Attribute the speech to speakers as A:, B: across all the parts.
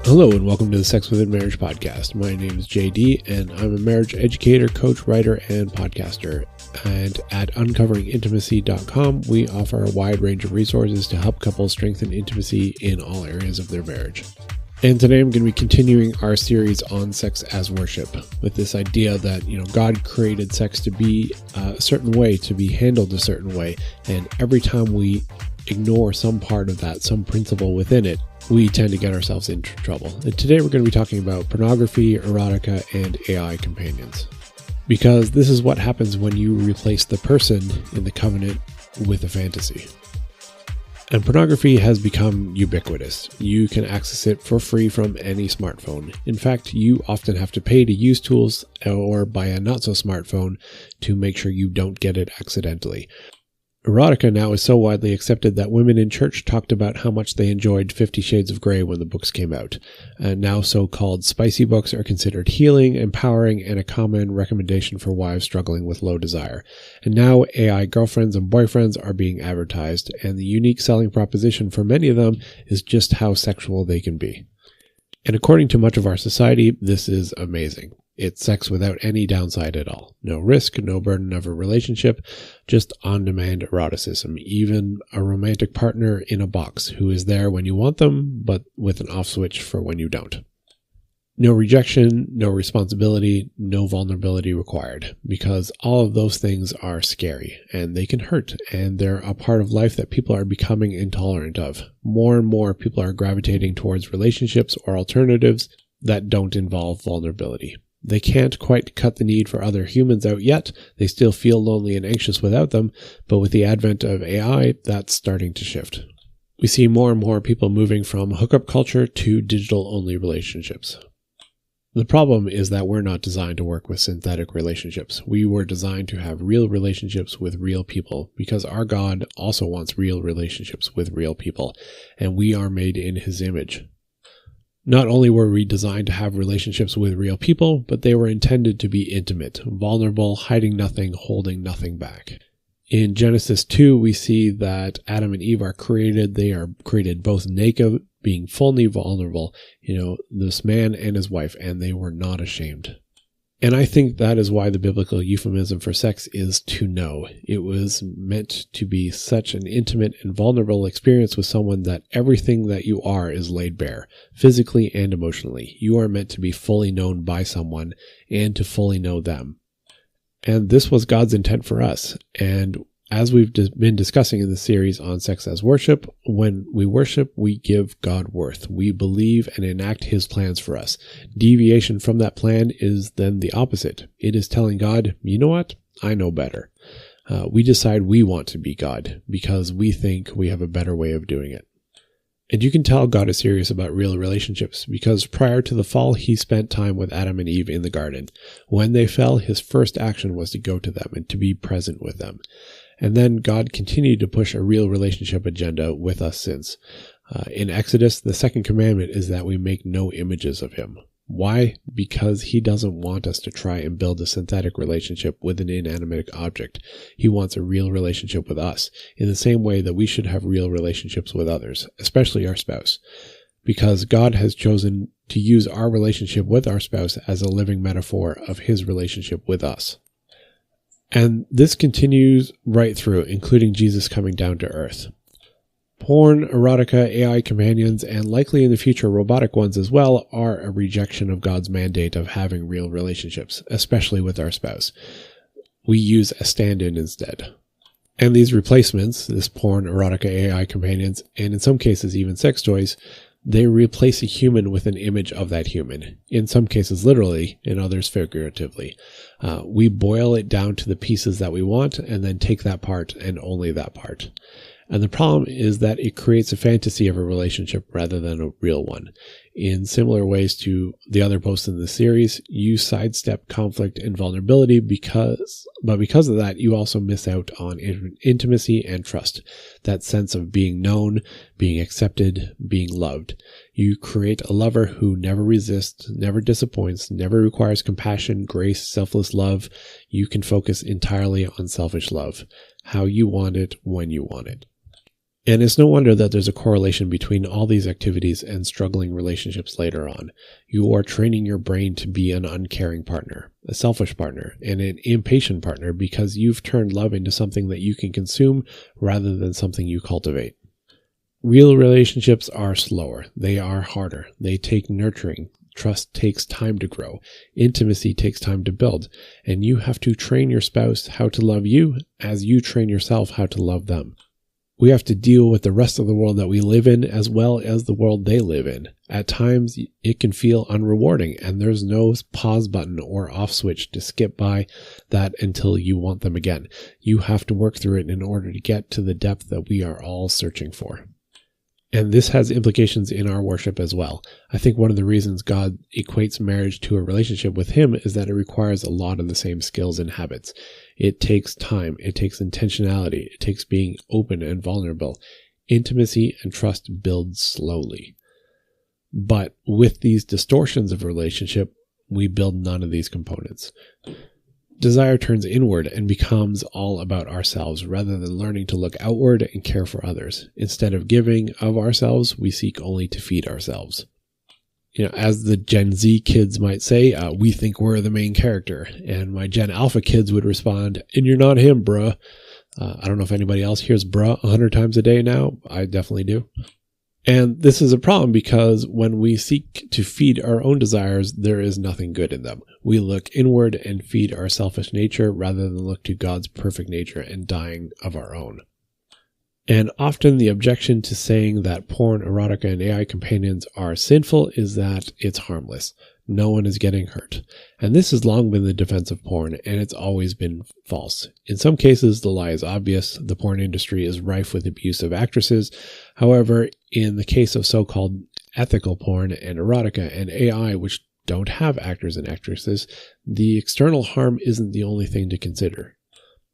A: Hello and welcome to the Sex Within Marriage podcast. My name is JD and I'm a marriage educator, coach, writer, and podcaster. And at uncoveringintimacy.com, we offer a wide range of resources to help couples strengthen intimacy in all areas of their marriage. And today I'm going to be continuing our series on sex as worship with this idea that, God created sex to be a certain way, to be handled a certain way. And every time we ignore some part of that, some principle within it, we tend to get ourselves into trouble. And today we're going to be talking about pornography, erotica, and AI companions. Because this is what happens when you replace the person in the covenant with a fantasy. And pornography has become ubiquitous. You can access it for free from any smartphone. In fact, you often have to pay to use tools or buy a not-so-smartphone to make sure you don't get it accidentally. Erotica now is so widely accepted that women in church talked about how much they enjoyed 50 Shades of Grey when the books came out. And now so-called spicy books are considered healing, empowering, and a common recommendation for wives struggling with low desire. And now AI girlfriends and boyfriends are being advertised, and the unique selling proposition for many of them is just how sexual they can be. And according to much of our society, this is amazing. It's sex without any downside at all. No risk, no burden of a relationship, just on-demand eroticism. Even a romantic partner in a box who is there when you want them, but with an off switch for when you don't. No rejection, no responsibility, no vulnerability required, because all of those things are scary and they can hurt, and they're a part of life that people are becoming intolerant of. More and more people are gravitating towards relationships or alternatives that don't involve vulnerability. They can't quite cut the need for other humans out yet. They still feel lonely and anxious without them, but with the advent of AI, that's starting to shift. We see more and more people moving from hookup culture to digital-only relationships. The problem is that we're not designed to work with synthetic relationships. We were designed to have real relationships with real people because our God also wants real relationships with real people, and we are made in His image. Not only were we designed to have relationships with real people, but they were intended to be intimate, vulnerable, hiding nothing, holding nothing back. In Genesis 2, we see that Adam and Eve are created. They are created both naked, being fully vulnerable, this man and his wife, and they were not ashamed. And I think that is why the biblical euphemism for sex is to know. It was meant to be such an intimate and vulnerable experience with someone that everything that you are is laid bare, physically and emotionally. You are meant to be fully known by someone and to fully know them. And this was God's intent for us. And as we've been discussing in the series on sex as worship, when we worship, we give God worth. We believe and enact His plans for us. Deviation from that plan is then the opposite. It is telling God, you know what? I know better. We decide we want to be God because we think we have a better way of doing it. And you can tell God is serious about real relationships because prior to the fall, He spent time with Adam and Eve in the garden. When they fell, His first action was to go to them and to be present with them. And then God continued to push a real relationship agenda with us since. In Exodus, the second commandment is that we make no images of Him. Why? Because He doesn't want us to try and build a synthetic relationship with an inanimate object. He wants a real relationship with us, in the same way that we should have real relationships with others, especially our spouse. Because God has chosen to use our relationship with our spouse as a living metaphor of His relationship with us. And this continues right through, including Jesus coming down to earth. Porn, erotica, AI companions, and likely in the future robotic ones as well, are a rejection of God's mandate of having real relationships, especially with our spouse. We use a stand-in instead. And these replacements, this porn, erotica, AI companions, and in some cases even sex toys, they replace a human with an image of that human, in some cases literally, in others figuratively. We boil it down to the pieces that we want and then take that part and only that part. And the problem is that it creates a fantasy of a relationship rather than a real one. In similar ways to the other posts in the series, you sidestep conflict and vulnerability because of that, you also miss out on intimacy and trust. That sense of being known, being accepted, being loved. You create a lover who never resists, never disappoints, never requires compassion, grace, selfless love. You can focus entirely on selfish love. How you want it, when you want it. And it's no wonder that there's a correlation between all these activities and struggling relationships later on. You are training your brain to be an uncaring partner, a selfish partner, and an impatient partner because you've turned love into something that you can consume rather than something you cultivate. Real relationships are slower. They are harder. They take nurturing. Trust takes time to grow. Intimacy takes time to build. And you have to train your spouse how to love you as you train yourself how to love them. We have to deal with the rest of the world that we live in as well as the world they live in. At times, it can feel unrewarding, and there's no pause button or off switch to skip by that until you want them again. You have to work through it in order to get to the depth that we are all searching for. And this has implications in our worship as well. I think one of the reasons God equates marriage to a relationship with Him is that it requires a lot of the same skills and habits. It takes time. It takes intentionality. It takes being open and vulnerable. Intimacy and trust build slowly. But with these distortions of relationship, we build none of these components. Desire turns inward and becomes all about ourselves rather than learning to look outward and care for others. Instead of giving of ourselves, we seek only to feed ourselves. As the Gen Z kids might say, we think we're the main character. And my Gen Alpha kids would respond, and you're not him, bruh. I don't know if anybody else hears bruh 100 times a day now. I definitely do. And this is a problem because when we seek to feed our own desires, there is nothing good in them. We look inward and feed our selfish nature rather than look to God's perfect nature and dying of our own. And often the objection to saying that porn, erotica, and AI companions are sinful is that it's harmless. No one is getting hurt. And this has long been the defense of porn, and it's always been false. In some cases, the lie is obvious. The porn industry is rife with abuse of actresses. However, in the case of so-called ethical porn and erotica and AI, which don't have actors and actresses, the external harm isn't the only thing to consider.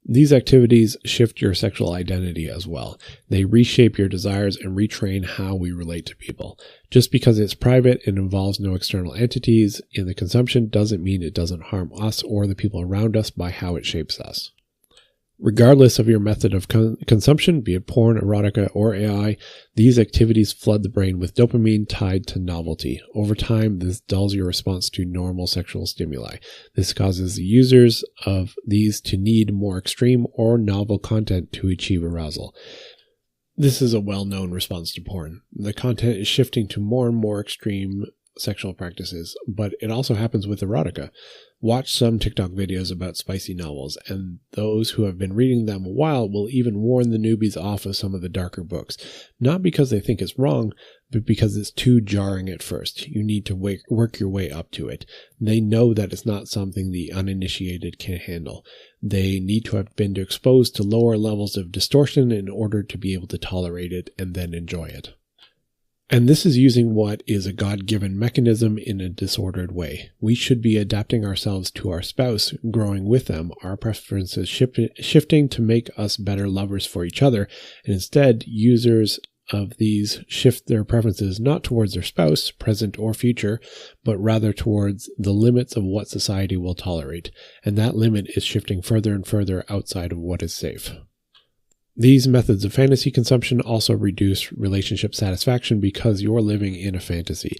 A: These activities shift your sexual identity as well. They reshape your desires and retrain how we relate to people. Just because it's private and involves no external entities in the consumption doesn't mean it doesn't harm us or the people around us by how it shapes us. Regardless of your method of consumption, be it porn, erotica, or AI, these activities flood the brain with dopamine tied to novelty. Over time, this dulls your response to normal sexual stimuli. This causes the users of these to need more extreme or novel content to achieve arousal. This is a well-known response to porn. The content is shifting to more and more extreme sexual practices, but it also happens with erotica. Watch some TikTok videos about spicy novels, and those who have been reading them a while will even warn the newbies off of some of the darker books, not because they think it's wrong, but because it's too jarring at first. You need to work your way up to it. They know that it's not something the uninitiated can handle. They need to have been exposed to lower levels of distortion in order to be able to tolerate it and then enjoy it. And this is using what is a God-given mechanism in a disordered way. We should be adapting ourselves to our spouse, growing with them, our preferences shifting to make us better lovers for each other, and instead, users of these shift their preferences not towards their spouse, present or future, but rather towards the limits of what society will tolerate, and that limit is shifting further and further outside of what is safe. These methods of fantasy consumption also reduce relationship satisfaction because you're living in a fantasy.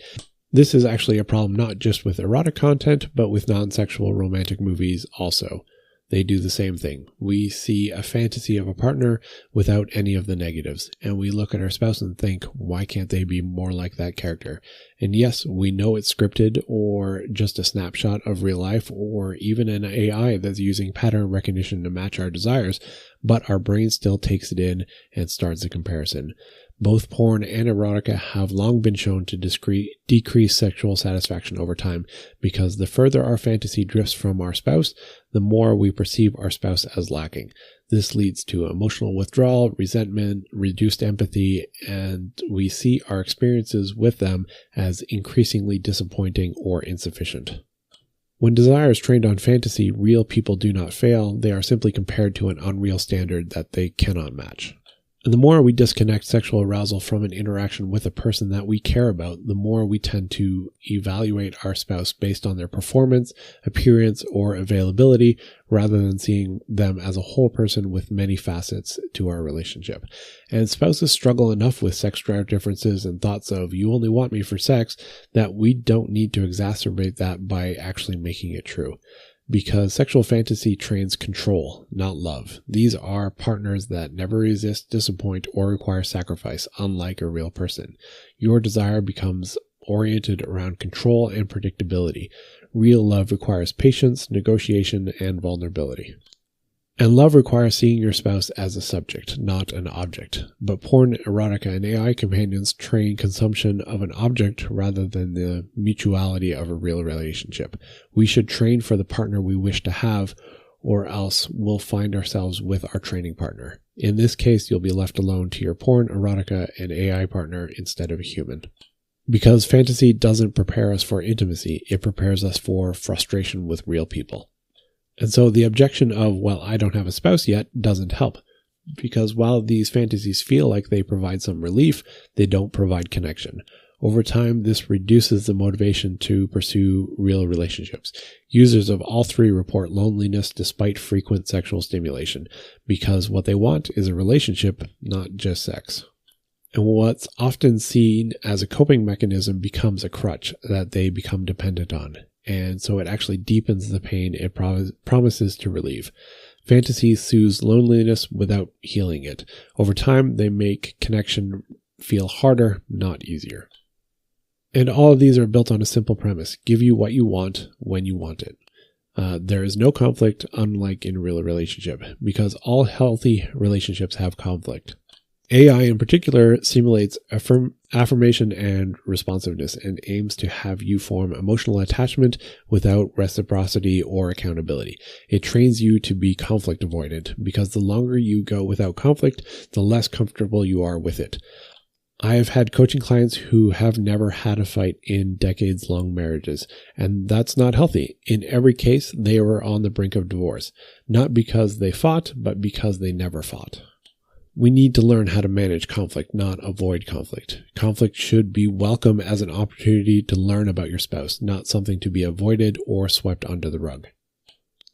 A: This is actually a problem not just with erotic content, but with non-sexual romantic movies also. They do the same thing. We see a fantasy of a partner without any of the negatives, and we look at our spouse and think, why can't they be more like that character? And yes, we know it's scripted or just a snapshot of real life or even an AI that's using pattern recognition to match our desires, but our brain still takes it in and starts a comparison. Both porn and erotica have long been shown to decrease sexual satisfaction over time because the further our fantasy drifts from our spouse, the more we perceive our spouse as lacking. This leads to emotional withdrawal, resentment, reduced empathy, and we see our experiences with them as increasingly disappointing or insufficient. When desire is trained on fantasy, real people do not fail. They are simply compared to an unreal standard that they cannot match. And the more we disconnect sexual arousal from an interaction with a person that we care about, the more we tend to evaluate our spouse based on their performance, appearance, or availability, rather than seeing them as a whole person with many facets to our relationship. And spouses struggle enough with sex drive differences and thoughts of, you only want me for sex, that we don't need to exacerbate that by actually making it true. Because sexual fantasy trains control, not love. These are partners that never resist, disappoint, or require sacrifice, unlike a real person. Your desire becomes oriented around control and predictability. Real love requires patience, negotiation, and vulnerability. And love requires seeing your spouse as a subject, not an object. But porn, erotica, and AI companions train consumption of an object rather than the mutuality of a real relationship. We should train for the partner we wish to have, or else we'll find ourselves with our training partner. In this case, you'll be left alone to your porn, erotica, and AI partner instead of a human. Because fantasy doesn't prepare us for intimacy, it prepares us for frustration with real people. And so the objection of, well, I don't have a spouse yet, doesn't help. Because while these fantasies feel like they provide some relief, they don't provide connection. Over time, this reduces the motivation to pursue real relationships. Users of all three report loneliness despite frequent sexual stimulation, because what they want is a relationship, not just sex. And what's often seen as a coping mechanism becomes a crutch that they become dependent on. And so it actually deepens the pain it promises to relieve. Fantasy soothes loneliness without healing it. Over time, they make connection feel harder, not easier. And all of these are built on a simple premise: give you what you want when you want it. There is no conflict, unlike in a real relationship, because all healthy relationships have conflict. AI in particular simulates affirmation and responsiveness and aims to have you form emotional attachment without reciprocity or accountability. It trains you to be conflict avoidant, because the longer you go without conflict, the less comfortable you are with it. I have had coaching clients who have never had a fight in decades-long marriages, and that's not healthy. In every case, they were on the brink of divorce, not because they fought, but because they never fought. We need to learn how to manage conflict, not avoid conflict. Conflict should be welcome as an opportunity to learn about your spouse, not something to be avoided or swept under the rug.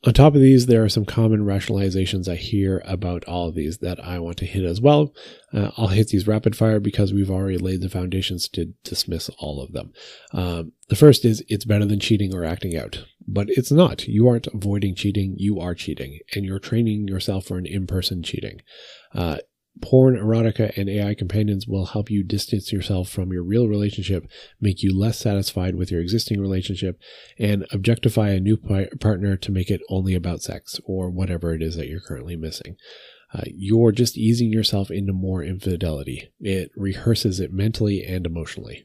A: On top of these, there are some common rationalizations I hear about all of these that I want to hit as well. I'll hit these rapid fire because we've already laid the foundations to dismiss all of them. The first is, it's better than cheating or acting out. But it's not. You aren't avoiding cheating, you are cheating, and you're training yourself for an in-person cheating. Porn, erotica, and AI companions will help you distance yourself from your real relationship, make you less satisfied with your existing relationship, and objectify a new partner to make it only about sex, or whatever it is that you're currently missing. You're just easing yourself into more infidelity. It rehearses it mentally and emotionally.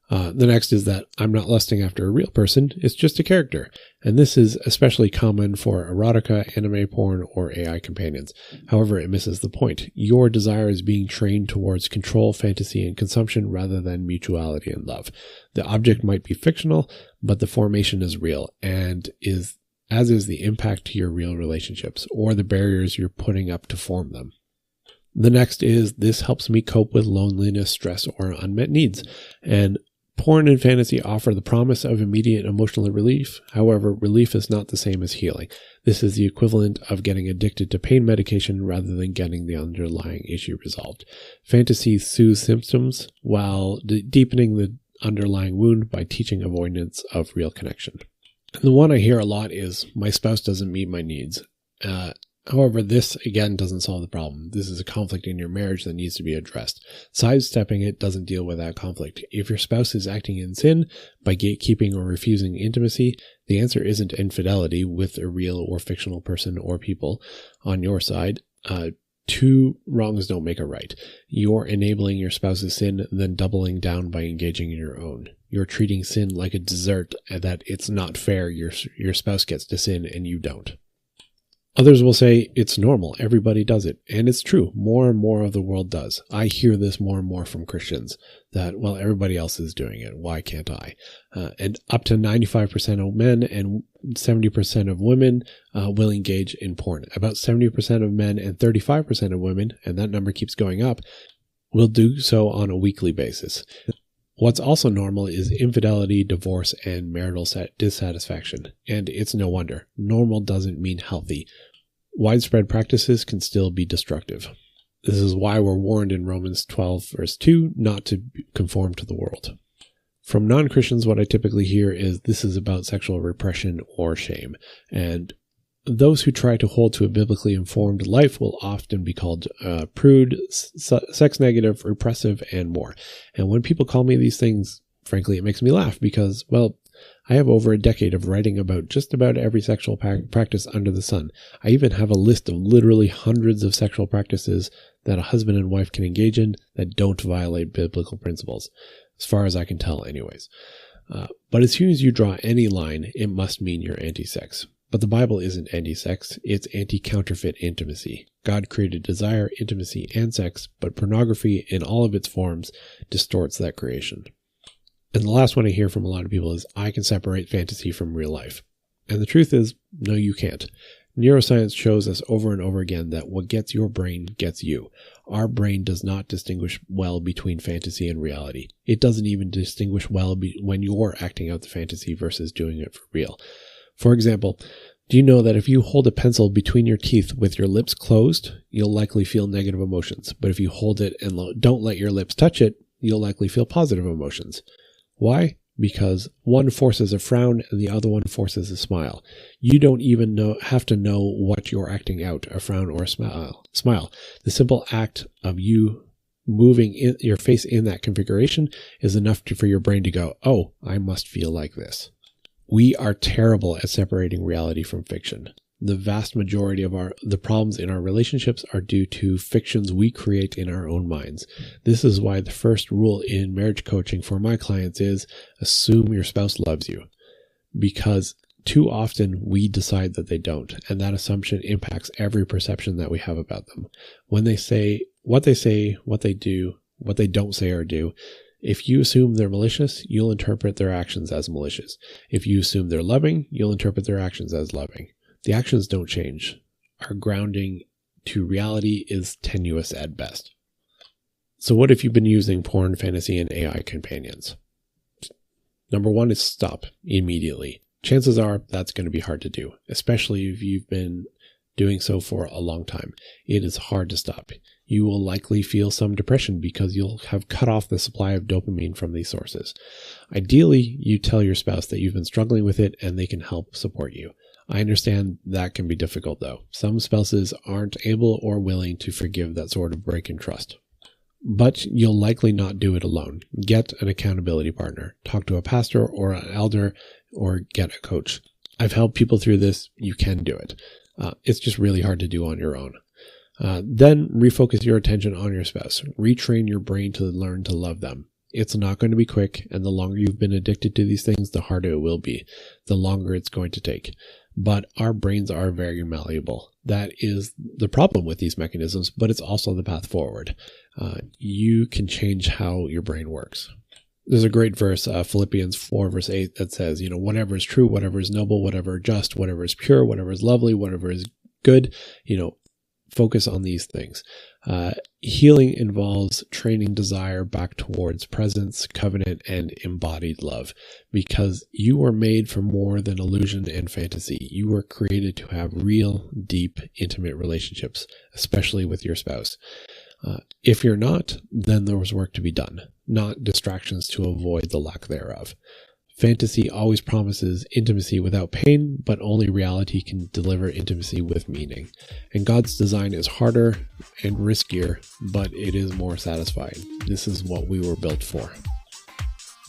A: The next is that I'm not lusting after a real person, it's just a character. And this is especially common for erotica, anime porn, or AI companions. However, it misses the point. Your desire is being trained towards control, fantasy, and consumption rather than mutuality and love. The object might be fictional, but the formation is real, and as is the impact to your real relationships, or the barriers you're putting up to form them. The next is, this helps me cope with loneliness, stress, or unmet needs. And porn and fantasy offer the promise of immediate emotional relief. However, relief is not the same as healing. This is the equivalent of getting addicted to pain medication rather than getting the underlying issue resolved. Fantasy soothes symptoms while deepening the underlying wound by teaching avoidance of real connection. And the one I hear a lot is, my spouse doesn't meet my needs. However, this, again, doesn't solve the problem. This is a conflict in your marriage that needs to be addressed. Sidestepping it doesn't deal with that conflict. If your spouse is acting in sin by gatekeeping or refusing intimacy, the answer isn't infidelity with a real or fictional person or people on your side. Two wrongs don't make a right. You're enabling your spouse's sin, then doubling down by engaging in your own. You're treating sin like a dessert, that it's not fair your spouse gets to sin and you don't. Others will say it's normal. Everybody does it. And it's true. More and more of the world does. I hear this more and more from Christians that, well, everybody else is doing it. Why can't I? And up to 95% of men and 70% of women will engage in porn. About 70% of men and 35% of women, and that number keeps going up, will do so on a weekly basis. What's also normal is infidelity, divorce, and marital dissatisfaction. And it's no wonder. Normal doesn't mean healthy. Widespread practices can still be destructive. This is why we're warned in Romans 12, verse 2, not to conform to the world. From non-Christians, what I typically hear is this is about sexual repression or shame. And those who try to hold to a biblically informed life will often be called prude, sex negative, repressive, and more. And when people call me these things, frankly, it makes me laugh because, well, I have over a decade of writing about just about every sexual practice under the sun. I even have a list of literally hundreds of sexual practices that a husband and wife can engage in that don't violate biblical principles, as far as I can tell anyways. But as soon as you draw any line, it must mean you're anti-sex. But the Bible isn't anti-sex, it's anti-counterfeit intimacy. God created desire, intimacy, and sex, but pornography in all of its forms distorts that creation. And the last one I hear from a lot of people is, I can separate fantasy from real life. And the truth is, no, you can't. Neuroscience shows us over and over again that what gets your brain gets you. Our brain does not distinguish well between fantasy and reality. It doesn't even distinguish well when you're acting out the fantasy versus doing it for real. For example, do you know that if you hold a pencil between your teeth with your lips closed, you'll likely feel negative emotions. But if you hold it and don't let your lips touch it, you'll likely feel positive emotions. Why? Because one forces a frown and the other one forces a smile. You don't even have to know what you're acting out, a frown or a smile. The simple act of you moving your face in that configuration is enough for your brain to go, oh, I must feel like this. We are terrible at separating reality from fiction. The vast majority of the problems in our relationships are due to fictions we create in our own minds. This is why the first rule in marriage coaching for my clients is assume your spouse loves you. Because too often we decide that they don't, and that assumption impacts every perception that we have about them. When they say, what they do, what they don't say or do, if you assume they're malicious, you'll interpret their actions as malicious. If you assume they're loving, you'll interpret their actions as loving. The actions don't change. Our grounding to reality is tenuous at best. So what if you've been using porn, fantasy, and AI companions? Number one is stop immediately. Chances are that's going to be hard to do, especially if you've been doing so for a long time. It is hard to stop. You will likely feel some depression because you'll have cut off the supply of dopamine from these sources. Ideally, you tell your spouse that you've been struggling with it and they can help support you. I understand that can be difficult though. Some spouses aren't able or willing to forgive that sort of break in trust. But you'll likely not do it alone. Get an accountability partner. Talk to a pastor or an elder or get a coach. I've helped people through this. You can do it. It's just really hard to do on your own. Then refocus your attention on your spouse. Retrain your brain to learn to love them. It's not going to be quick, and the longer you've been addicted to these things, the harder it will be, the longer it's going to take. But our brains are very malleable. That is the problem with these mechanisms, but it's also the path forward. You can change how your brain works. There's a great verse, Philippians 4, verse 8, that says, whatever is true, whatever is noble, whatever is just, whatever is pure, whatever is lovely, whatever is good, focus on these things. Healing involves training desire back towards presence, covenant, and embodied love, because you were made for more than illusion and fantasy. You were created to have real, deep, intimate relationships, especially with your spouse. If you're not, then there was work to be done, not distractions to avoid the lack thereof. Fantasy always promises intimacy without pain, but only reality can deliver intimacy with meaning. And God's design is harder and riskier, but it is more satisfying. This is what we were built for.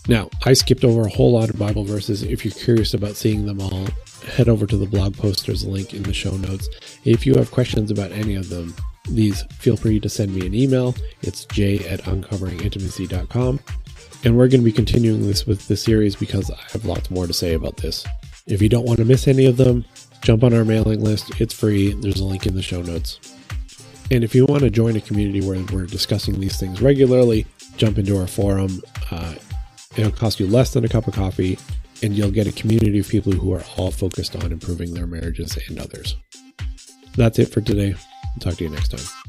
A: Now, I skipped over a whole lot of Bible verses. If you're curious about seeing them all, head over to the blog post. There's a link in the show notes. If you have questions about any of them, feel free to send me an email. It's j@uncoveringintimacy.com. And we're going to be continuing this with the series because I have lots more to say about this. If you don't want to miss any of them, Jump on our mailing list. It's free. There's a link in the show notes. And if you want to join a community where we're discussing these things regularly, jump into our forum. It'll cost you less than a cup of coffee, and you'll get a community of people who are all focused on improving their marriages and others. That's it for today. I'll talk to you next time.